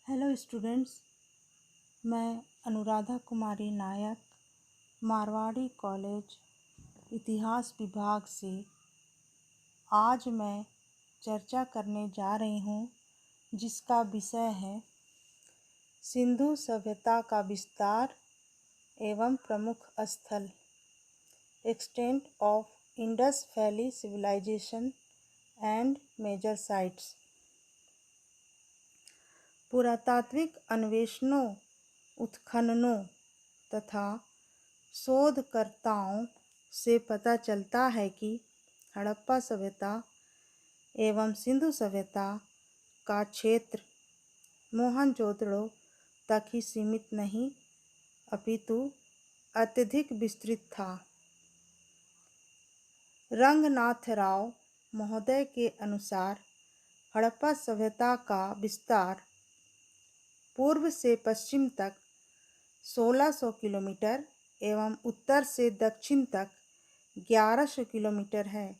Hello students, मैं अनुराधा कुमारी नायक Marwari college इतिहास विभाग से आज मैं चर्चा करने जा रही हूँ जिसका विषय है सिंधु सभ्यता का विस्तार एवं प्रमुख स्थल, extent of Indus Valley civilisation and major sites. पुरातात्विक अन्वेषणों, उत्खननों तथा शोधकर्ताओं से पता चलता है कि हड़प्पा सभ्यता एवं सिंधु सभ्यता का क्षेत्र मोहनजोदड़ो तक ही सीमित नहीं अपितु अत्यधिक विस्तृत था। रंगनाथराव महोदय के अनुसार हड़प्पा सभ्यता का विस्तार पूर्व से पश्चिम तक 1600 किलोमीटर एवं उत्तर से दक्षिण तक 1100 किलोमीटर है,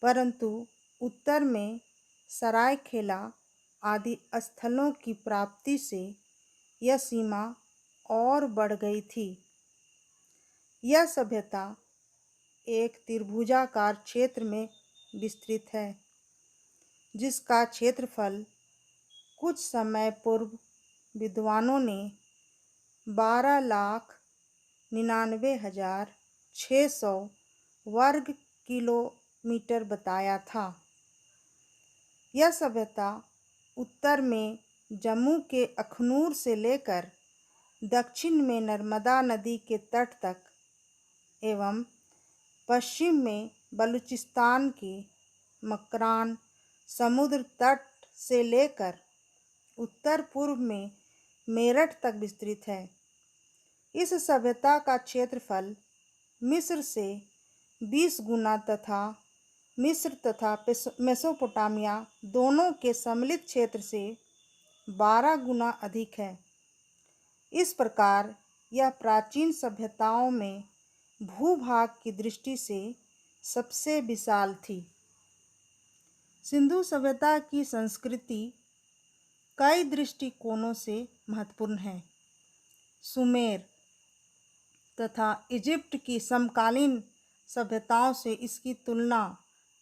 परंतु उत्तर में सरायखेला आदि स्थलों की प्राप्ति से यह सीमा और बढ़ गई थी। यह सभ्यता एक त्रिभुजाकार क्षेत्र में विस्तृत है, जिसका क्षेत्रफल कुछ समय पूर्व विद्वानों ने 12,99,600 वर्ग किलोमीटर बताया था। यह सभ्यता उत्तर में जम्मू के अखनूर से लेकर दक्षिण में नर्मदा नदी के तट तक एवं पश्चिम में बलूचिस्तान के मकरान समुद्र तट से लेकर उत्तर पूर्व में मेरठ तक विस्तृत है। इस सभ्यता का क्षेत्रफल मिस्र से 20 गुना तथा मिस्र तथा मेसोपोटामिया दोनों के सम्मिलित क्षेत्र से 12 गुना अधिक है। इस प्रकार यह प्राचीन सभ्यताओं में भूभाग की दृष्टि से सबसे विशाल थी। सिंधु सभ्यता की संस्कृति कई दृष्टिकोणों से महत्वपूर्ण है। सुमेर तथा इजिप्ट की समकालीन सभ्यताओं से इसकी तुलना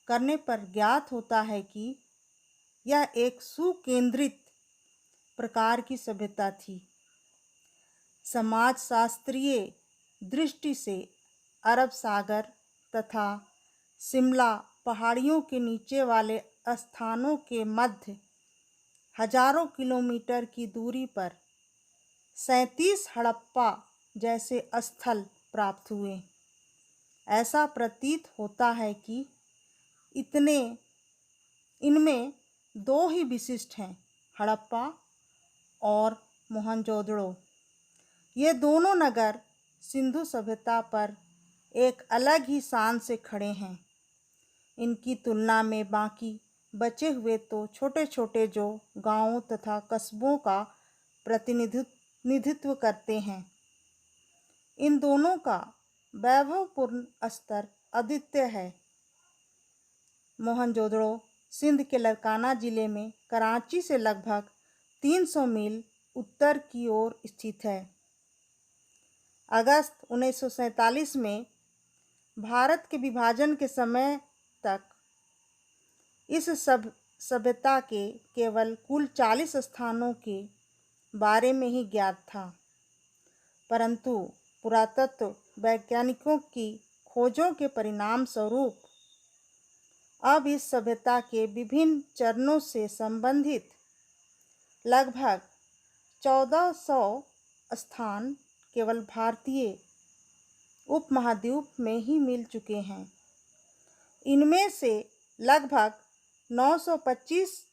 करने पर ज्ञात होता है कि यह एक सुकेंद्रित प्रकार की सभ्यता थी। समाजशास्त्रीय दृष्टि से अरब सागर तथा शिमला पहाड़ियों के नीचे वाले स्थानों के मध्य हजारों किलोमीटर की दूरी पर 37 हड़प्पा जैसे स्थल प्राप्त हुए। ऐसा प्रतीत होता है कि इनमें दो ही विशिष्ट हैं, हड़प्पा और मोहनजोदड़ो। ये दोनों नगर सिंधु सभ्यता पर एक अलग ही शान से खड़े हैं। इनकी तुलना में बाकी बचे हुए तो छोटे छोटे जो गांवों तथा कस्बों का प्रतिनिधित्व करते हैं। इन दोनों का वैभवपूर्ण स्तर अद्वितीय है। मोहनजोदड़ो सिंध के लरकाना जिले में कराची से लगभग 300 मील उत्तर की ओर स्थित है। अगस्त 1947 में भारत के विभाजन के समय तक इस सभ्यता के केवल कुल 40 स्थानों के बारे में ही ज्ञात था, परंतु पुरातत्व वैज्ञानिकों की खोजों के परिणाम स्वरूप अब इस सभ्यता के विभिन्न चरणों से संबंधित लगभग 1400 स्थान केवल भारतीय उपमहाद्वीप में ही मिल चुके हैं। इनमें से लगभग 925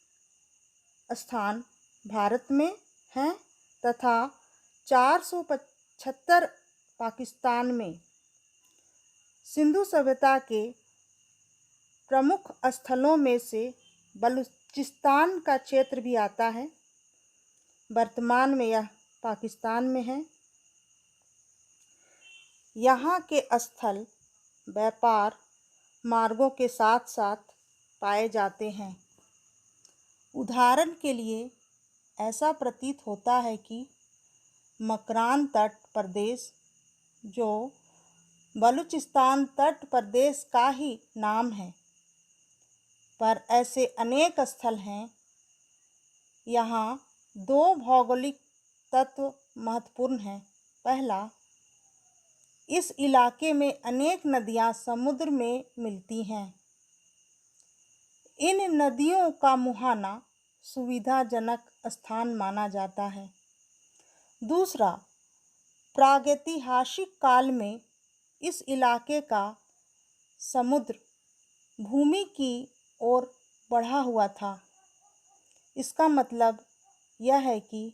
स्थान भारत में हैं तथा 475 पाकिस्तान में। सिंधु सभ्यता के प्रमुख स्थलों में से बलूचिस्तान का क्षेत्र भी आता है। वर्तमान में यह पाकिस्तान में है। यहाँ के स्थल व्यापार मार्गों के साथ साथ पाए जाते हैं। उदाहरण के लिए ऐसा प्रतीत होता है कि मकरान तट प्रदेश, जो बलूचिस्तान तट प्रदेश का ही नाम है, पर ऐसे अनेक स्थल हैं। यहाँ दो भौगोलिक तत्व महत्वपूर्ण हैं। पहला, इस इलाके में अनेक नदियाँ समुद्र में मिलती हैं। इन नदियों का मुहाना सुविधाजनक स्थान माना जाता है। दूसरा, प्रागैतिहासिक काल में इस इलाके का समुद्र भूमि की ओर बढ़ा हुआ था। इसका मतलब यह है कि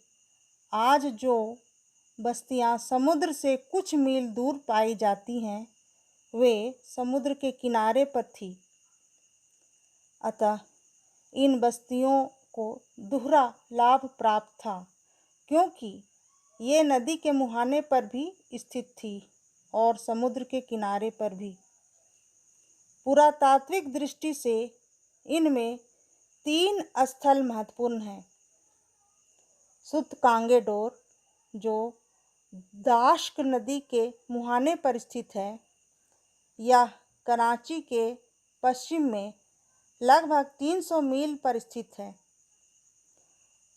आज जो बस्तियां समुद्र से कुछ मील दूर पाई जाती हैं, वे समुद्र के किनारे पर थी। अतः इन बस्तियों को दोहरा लाभ प्राप्त था, क्योंकि ये नदी के मुहाने पर भी स्थित थी और समुद्र के किनारे पर भी। पुरातात्विक दृष्टि से इनमें 3 स्थल महत्वपूर्ण हैं। सूतकांगेडोर, जो दाश्क नदी के मुहाने पर स्थित है। यह कराची के पश्चिम में लगभग 300 मील पर स्थित है।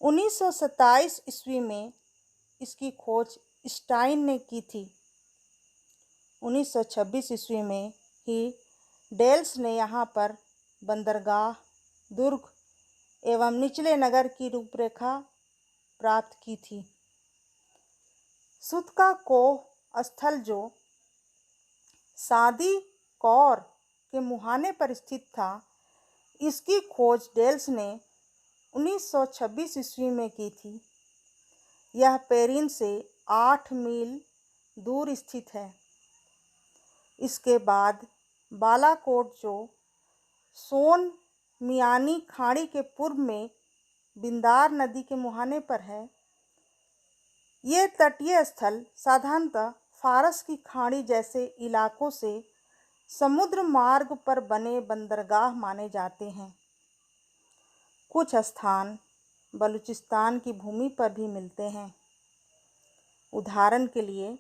1927 ईस्वी में इसकी खोज स्टाइन ने की थी। 1926 ईस्वी में ही डेल्स ने यहाँ पर बंदरगाह, दुर्ग एवं निचले नगर की रूपरेखा प्राप्त की थी। सूतका कोह स्थल, जो सादी कौर के मुहाने पर स्थित था, इसकी खोज डेल्स ने 1926 ईस्वी में की थी। यह पेरिन से 8 मील दूर स्थित है। इसके बाद बालाकोट, जो सोन मियानी खाड़ी के पूर्व में बिंदार नदी के मुहाने पर है। ये तटीय स्थल साधारणतः फारस की खाड़ी जैसे इलाकों से समुद्र मार्ग पर बने बंदरगाह माने जाते हैं। कुछ स्थान बलूचिस्तान की भूमि पर भी मिलते हैं। उदाहरण के लिए,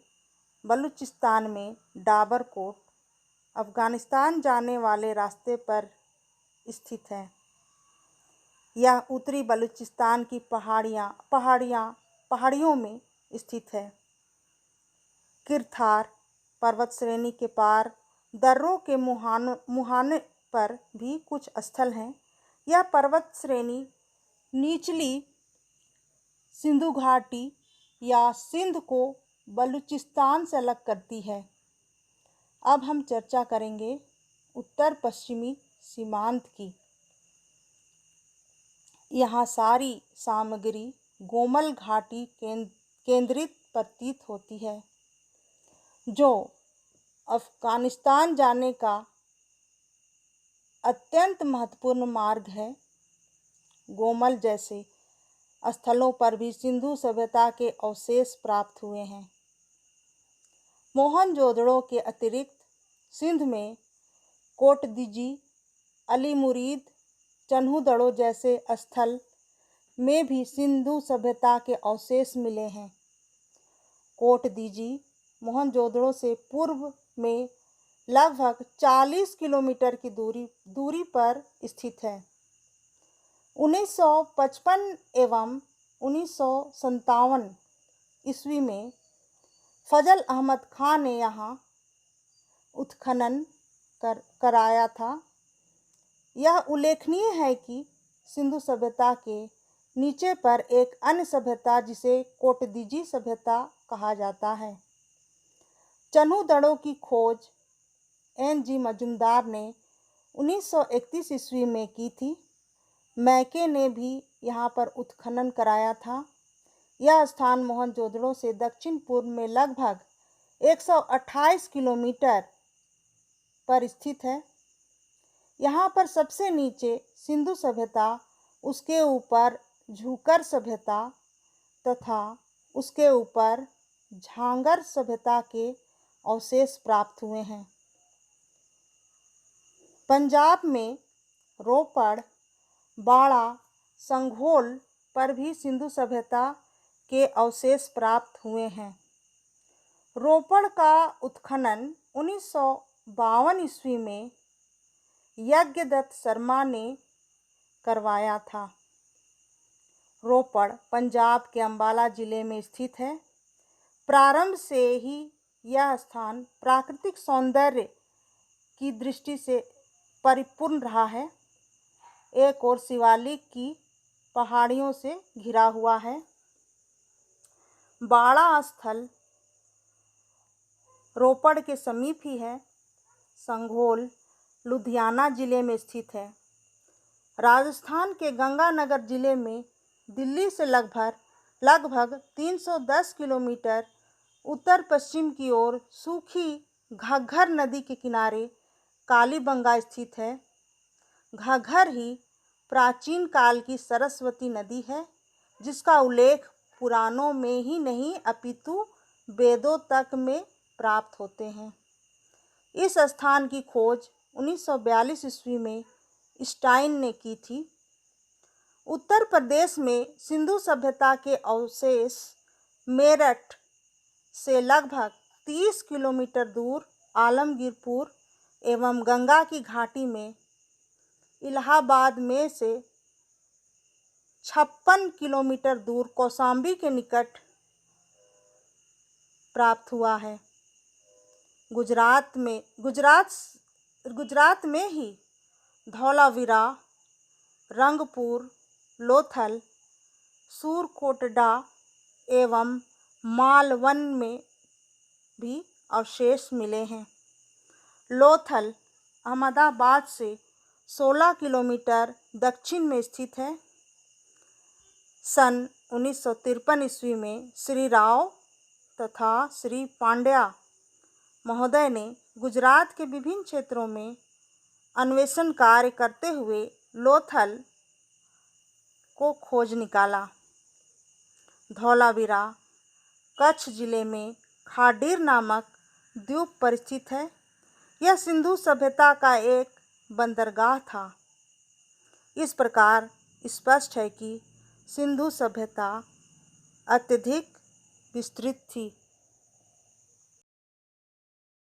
बलूचिस्तान में डाबरकोट अफगानिस्तान जाने वाले रास्ते पर स्थित है। यह उत्तरी बलूचिस्तान की पहाड़ियों में स्थित है। किरथार पर्वत श्रेणी के पार दर्रों के मुहाने पर भी कुछ स्थल हैं। यह पर्वत श्रेणी निचली सिंधु घाटी या सिंध को बलूचिस्तान से अलग करती है। अब हम चर्चा करेंगे उत्तर पश्चिमी सीमांत की। यहाँ सारी सामग्री गोमल घाटी केंद्रित प्रतीत होती है, जो अफगानिस्तान जाने का अत्यंत महत्वपूर्ण मार्ग है। गोमल जैसे स्थलों पर भी सिंधु सभ्यता के अवशेष प्राप्त हुए हैं। मोहनजोदड़ो के अतिरिक्त सिंध में कोटदीजी, अली मुरीद, चन्हुदड़ो जैसे स्थल में भी सिंधु सभ्यता के अवशेष मिले हैं। कोटदीजी मोहनजोदड़ो से पूर्व में लगभग 40 किलोमीटर की दूरी पर स्थित है। 1955 एवं 1957 ईस्वी में फजल अहमद खान ने यहाँ उत्खनन कराया था। यह उल्लेखनीय है कि सिंधु सभ्यता के नीचे पर एक अन्य सभ्यता, जिसे कोटदीजी सभ्यता कहा जाता है। चन्हुदड़ो की खोज N.G. मजुमदार ने 1931 ईस्वी में की थी। मैके ने भी यहाँ पर उत्खनन कराया था। यह स्थान मोहनजोदड़ो से दक्षिण पूर्व में लगभग 128 किलोमीटर पर स्थित है। यहाँ पर सबसे नीचे सिंधु सभ्यता, उसके ऊपर झूकर सभ्यता तथा उसके ऊपर झांगर सभ्यता के अवशेष प्राप्त हुए हैं। पंजाब में रोपड़, बाड़ा, संघोल पर भी सिंधु सभ्यता के अवशेष प्राप्त हुए हैं। रोपड़ का उत्खनन 1952 ईस्वी में यज्ञदत्त शर्मा ने करवाया था। रोपड़ पंजाब के अंबाला जिले में स्थित है। प्रारंभ से ही यह स्थान प्राकृतिक सौंदर्य की दृष्टि से परिपूर्ण रहा है। एक और शिवालिक की पहाड़ियों से घिरा हुआ है। बाड़ा स्थल रोपड़ के समीप ही है। संघोल लुधियाना जिले में स्थित है। राजस्थान के गंगानगर जिले में दिल्ली से लगभग 310 किलोमीटर उत्तर पश्चिम की ओर सूखी घग्घर नदी के किनारे कालीबंगा स्थित है। घग्घर ही प्राचीन काल की सरस्वती नदी है, जिसका उल्लेख पुराणों में ही नहीं अपितु वेदों तक में प्राप्त होते हैं। इस स्थान की खोज 1942 ईस्वी में स्टाइन ने की थी। उत्तर प्रदेश में सिंधु सभ्यता के अवशेष मेरठ से लगभग 30 किलोमीटर दूर आलमगीरपुर एवं गंगा की घाटी में इलाहाबाद में से 56 किलोमीटर दूर कौशाम्बी के निकट प्राप्त हुआ है। गुजरात में ही धौलावीरा, रंगपुर, लोथल, सूरकोटडा एवं मालवण में भी अवशेष मिले हैं। लोथल अहमदाबाद से 16 किलोमीटर दक्षिण में स्थित है। सन 1953 ईस्वी में श्री राव तथा श्री पांड्या महोदय ने गुजरात के विभिन्न क्षेत्रों में अन्वेषण कार्य करते हुए लोथल को खोज निकाला। धौलावीरा कच्छ जिले में खाडीर नामक द्वीप पर स्थित है। यह सिंधु सभ्यता का एक बंदरगाह था। इस प्रकार स्पष्ट है कि सिंधु सभ्यता अत्यधिक विस्तृत थी।